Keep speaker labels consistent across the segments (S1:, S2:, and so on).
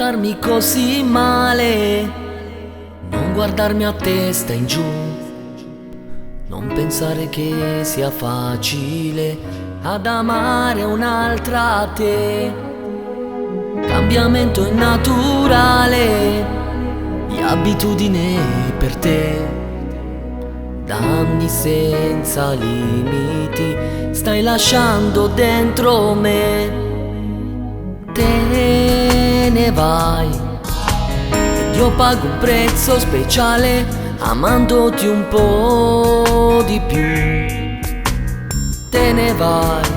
S1: trattarmi così male, non guardarmi a testa in giù, non pensare che sia facile ad amare un'altra te. Cambiamento è naturale, di abitudine per te, danni senza limiti stai lasciando dentro me. Te ne vai ed io pago un prezzo speciale amandoti un po' di più. Te ne vai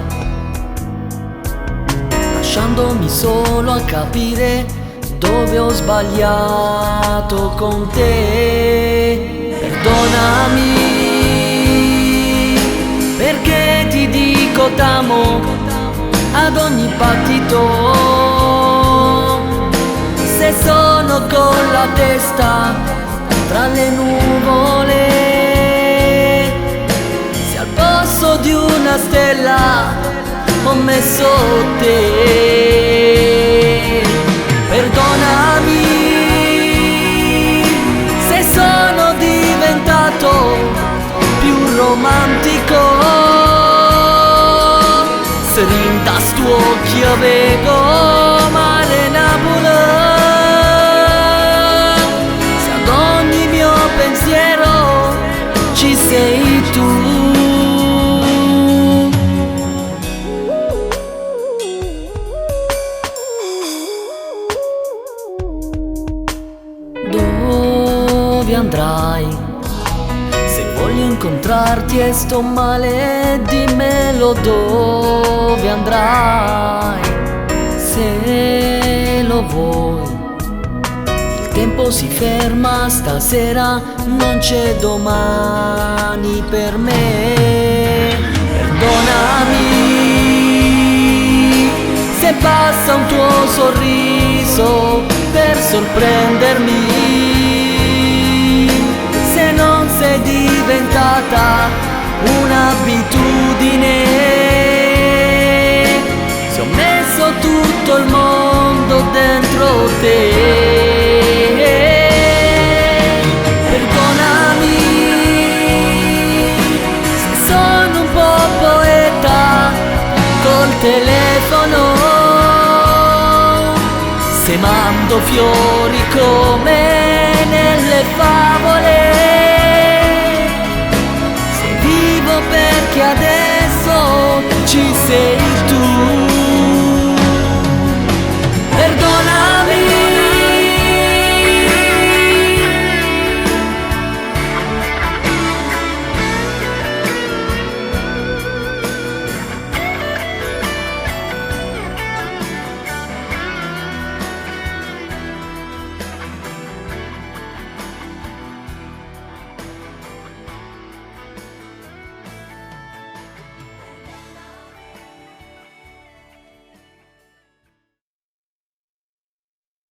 S1: lasciandomi solo a capire dove ho sbagliato con te. Perdonami perché ti dico t'amo ad ogni battito, se sono con la testa tra le nuvole, se al posto di una stella ho messo te. Perdonami se sono diventato più romantico, se rintas tu occhi avevo male nabula, se ad ogni mio pensiero ci sei tu. Dove andrai? Se voglio incontrarti e sto male, dimmelo dove andrai. Se lo vuoi, il tempo si ferma stasera, non c'è domani per me. Perdonami se passa un tuo sorriso per sorprendermi, se non sei diventata un'abitudine, se ho messo tutto il mondo dentro te. Perdonami se sono un po' poeta col telefono, se mando fiori come